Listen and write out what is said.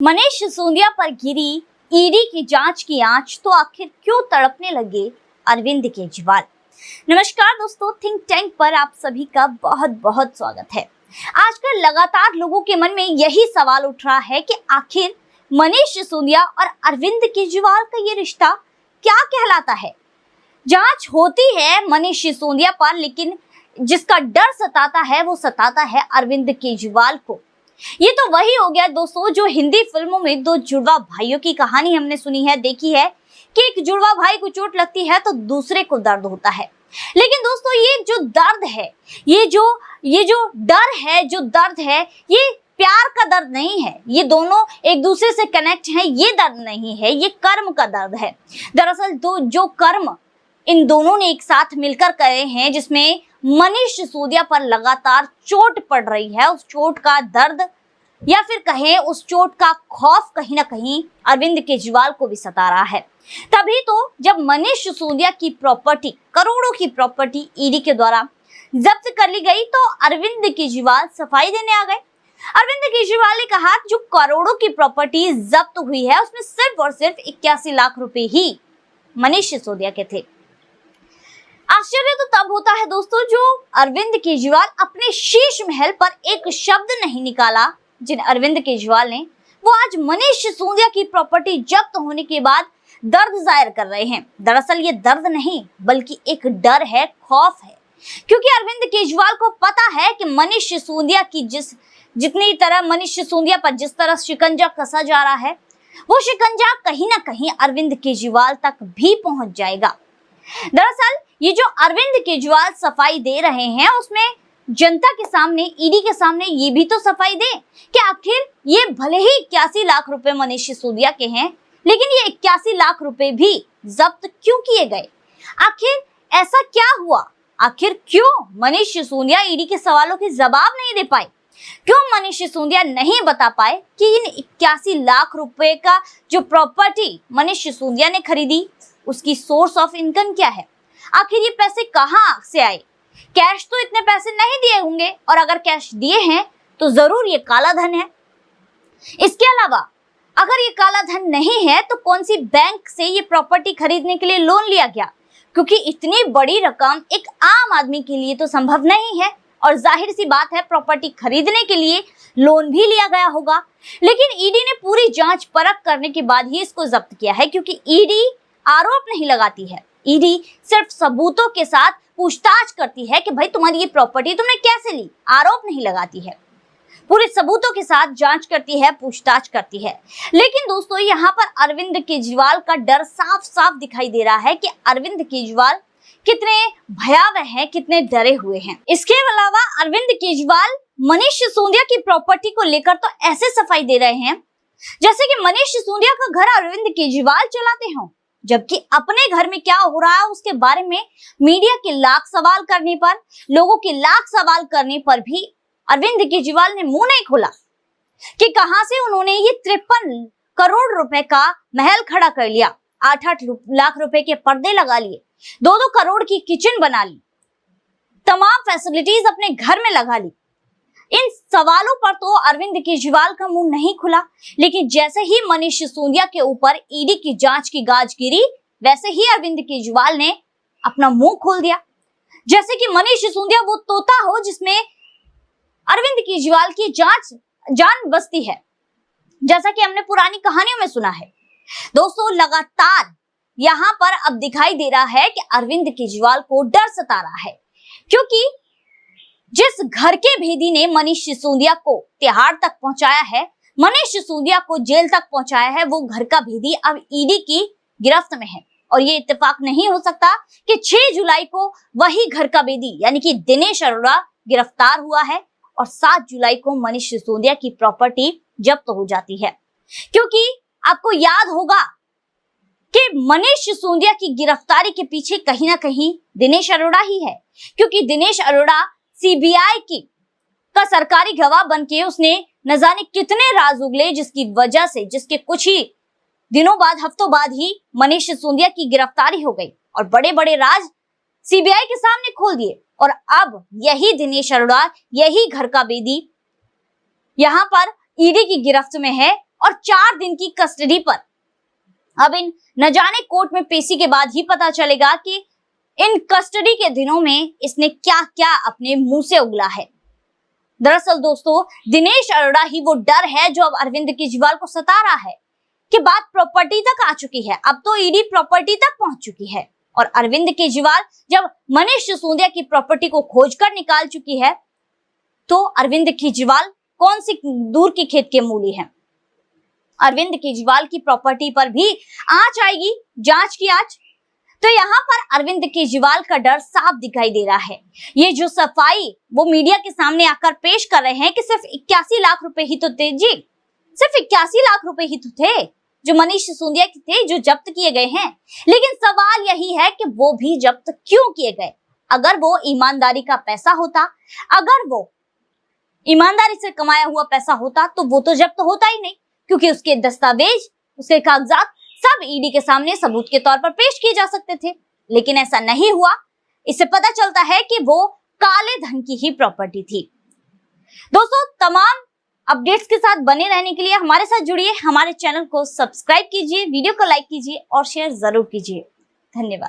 मनीष सिसोदिया पर गिरी ईडी की जांच की आंच तो आखिर क्यों तड़पने लगे अरविंद केजरीवाल। नमस्कार दोस्तों, थिंक टैंक पर आप सभी का बहुत बहुत स्वागत है। आजकल लगातार लोगों के मन में यही सवाल उठ रहा है कि आखिर मनीष सिसोदिया और अरविंद केजरीवाल का ये रिश्ता क्या कहलाता है। जांच होती है मनीष सिसोदिया पर, लेकिन जिसका डर सताता है वो सताता है अरविंद केजरीवाल को। ये तो वही हो गया दोस्तों जो हिंदी फिल्मों में दो जुड़वा भाइयों की कहानी हमने सुनी है, देखी है कि एक जुड़वा भाई को चोट लगती है तो दूसरे को दर्द होता है। लेकिन दोस्तों ये जो दर्द है, ये जो डर है, जो दर्द है, ये प्यार का दर्द नहीं है। ये दोनों एक दूसरे से कनेक्ट हैं, ये दर्द नहीं है, ये कर्म का दर्द है। दरअसल जो कर्म इन दोनों ने एक साथ मिलकर करे हैं, जिसमें मनीष सिसोदिया पर लगातार चोट पड़ रही है, उस चोट का दर्द या फिर कहें उस चोट का खौफ कहीं ना कहीं अरविंद केजरीवाल को भी सता रहा है। तभी तो जब मनीष सिसोदिया की प्रॉपर्टी, करोड़ों की प्रॉपर्टी ईडी के द्वारा जब्त कर ली गई तो अरविंद केजरीवाल सफाई देने आ गए। अरविंद केजरीवाल ने कहा जो करोड़ों की प्रॉपर्टी जब्त हुई है उसमें सिर्फ और सिर्फ 81 लाख रुपए ही मनीष सिसोदिया के थे। आश्चर्य तो तब होता है दोस्तों जो अरविंद केजरीवाल अपने शीश महल पर एक शब्द नहीं निकाला, जिन अरविंद केजरीवाल ने वो आज मनीष सिसोदिया की प्रॉपर्टी जब्त होने के बाद दर्द जाहिर कर रहे हैं। दरअसल ये दर्द नहीं बल्कि एक डर है, खौफ है, क्योंकि अरविंद केजरीवाल को पता है कि मनीष सिसोदिया की जितनी तरह मनीष सिसोदिया पर जिस तरह शिकंजा कसा जा रहा है, वो शिकंजा कहीं ना कहीं अरविंद केजरीवाल तक भी पहुंच जाएगा। दरअसल ये जो अरविंद केजरीवाल सफाई दे रहे हैं उसमें जनता के सामने, ईडी के सामने ये भी तो सफाई दे कि आखिर ये भले ही 81 लाख रुपए मनीष सिसोदिया के हैं, लेकिन ये 81 लाख रुपए भी जब्त क्यों किए गए। आखिर ऐसा क्या हुआ, आखिर क्यों मनीष सिसोदिया ईडी के सवालों के जवाब नहीं दे पाए, क्यों मनीष सिसोदिया नहीं बता पाए कि इन 81 लाख रुपए का जो प्रॉपर्टी मनीष सिसोदिया ने खरीदी उसकी सोर्स ऑफ इनकम क्या है, आखिर ये पैसे कहाँ से आए। कैश तो इतने पैसे नहीं दिए होंगे, और अगर कैश दिए हैं तो जरूर ये काला धन है। इसके अलावा अगर ये काला धन नहीं है तो कौन सी बैंक से ये प्रॉपर्टी खरीदने के लिए लोन लिया गया, क्योंकि इतनी बड़ी रकम एक आम आदमी के लिए तो संभव नहीं है, और जाहिर सी बात है प्रॉपर्टी खरीदने के लिए लोन भी लिया गया होगा। लेकिन ईडी ने पूरी जांच परख करने के बाद ही इसको जब्त किया है, क्योंकि ईडी आरोप नहीं लगाती है, ईडी सिर्फ सबूतों के साथ पूछताछ करती है कि भाई तुम्हारी ये प्रॉपर्टी तुमने कैसे ली, आरोप नहीं लगाती है। पूरे सबूतों के साथ जांच करती है, पूछताछ करती है। लेकिन दोस्तों यहाँ पर अरविंद केजरीवाल का डर साफ साफ दिखाई दे रहा है कि अरविंद केजरीवाल कितने भयावह हैं, कितने डरे हुए हैं। इसके अलावा अरविंद केजरीवाल मनीष सिसोदिया की प्रॉपर्टी को लेकर तो ऐसे सफाई दे रहे हैं जैसे कि मनीष सिसोदिया का घर अरविंद केजरीवाल चलाते हों, जबकि अपने घर में क्या हो रहा है उसके बारे में मीडिया के लाख सवाल करने पर, लोगों के लाख सवाल करने पर भी अरविंद केजरीवाल ने मुंह नहीं खोला कि कहां से उन्होंने ये 53 करोड़ रुपए का महल खड़ा कर लिया, 8-8 लाख रुपए के पर्दे लगा लिए, 2-2 करोड़ की किचन बना ली, तमाम फैसिलिटीज अपने घर में लगा ली। इन सवालों पर तो अरविंद केजरीवाल का मुंह नहीं खुला, लेकिन जैसे ही मनीष सिसोदिया के ऊपर ईडी की जांच की गाज गिरी, वैसे ही अरविंद केजरीवाल ने अपना मुंह खोल दिया, जैसे कि मनीष सिसोदिया वो तोता हो जिसमें अरविंद केजरीवाल की जान बसती है, जैसा कि हमने पुरानी कहानियों में सुना है। दोस्तों लगातार यहाँ पर अब दिखाई दे रहा है कि अरविंद केजरीवाल को डर सता रहा है, क्योंकि जिस घर के भेदी ने मनीष सिसोदिया को तिहाड़ तक पहुंचाया है, मनीष सिसोदिया को जेल तक पहुंचाया है, वो घर का भेदी अब ईडी की गिरफ्त में है। और ये इत्तेफाक नहीं हो सकता कि 6 जुलाई को वही घर का भेदी यानी कि दिनेश अरोड़ा गिरफ्तार हुआ है और 7 जुलाई को मनीष सिसोदिया की प्रॉपर्टी जब्त हो जाती है। क्योंकि आपको याद होगा कि मनीष सिसोदिया की गिरफ्तारी के पीछे कहीं ना कहीं दिनेश अरोड़ा ही है, क्योंकि दिनेश अरोड़ा सीबीआई का सरकारी गवाह बनके उसने न जाने कितने राज उगले, जिसकी वजह से जिसके कुछ ही दिनों बाद, हफ्तों बाद ही मनीष सिसोदिया की गिरफ्तारी हो गई और बड़े बड़े राज सीबीआई के सामने खोल दिए। और अब यही दिनेश अरोड़ा, यही घर का बेदी यहाँ पर ईडी की गिरफ्त में है और 4 दिन की कस्टडी पर। अब इन न जाने कोर्ट में पेशी के बाद ही पता चलेगा कि इन कस्टडी के दिनों में इसने क्या क्या अपने मुंह से उगला है। दरअसल दोस्तों, दिनेश अरोड़ा ही वो डर है जो अब अरविंद केजरीवाल को सता रहा है कि बात प्रॉपर्टी तक आ चुकी है। अब तो ईडी प्रॉपर्टी तक पहुंच चुकी है और अरविंद केजरीवाल जब मनीष सिसोदिया की प्रॉपर्टी को खोजकर निकाल चुकी है, तो अरविंद केजरीवाल कौन सी दूर की खेत के मूली है। अरविंद केजरीवाल की प्रॉपर्टी पर भी आंच आएगी, जांच की आंच। तो यहाँ पर अरविंद केजरीवाल का डर साफ दिखाई दे रहा है। ये जो सफाई वो मीडिया के सामने आकर पेश कर रहे हैं कि सिर्फ 81 लाख रुपए ही तो थे जी, सिर्फ 81 लाख रुपए ही तो थे जो मनीष सिसोदिया के थे, जो जब्त किए गए हैं। लेकिन सवाल यही है कि वो भी जब्त क्यों किए गए। अगर वो ईमानदारी का पैसा होता, अगर वो ईमानदारी से कमाया हुआ पैसा होता, तो वो तो जब्त होता ही नहीं, क्योंकि उसके दस्तावेज, उसके कागजात सब ईडी के सामने सबूत के तौर पर पेश किए जा सकते थे। लेकिन ऐसा नहीं हुआ। इससे पता चलता है कि वो काले धन की ही प्रॉपर्टी थी। दोस्तों, तमाम अपडेट्स के साथ बने रहने के लिए हमारे साथ जुड़िए, हमारे चैनल को सब्सक्राइब कीजिए, वीडियो को लाइक कीजिए और शेयर जरूर कीजिए। धन्यवाद।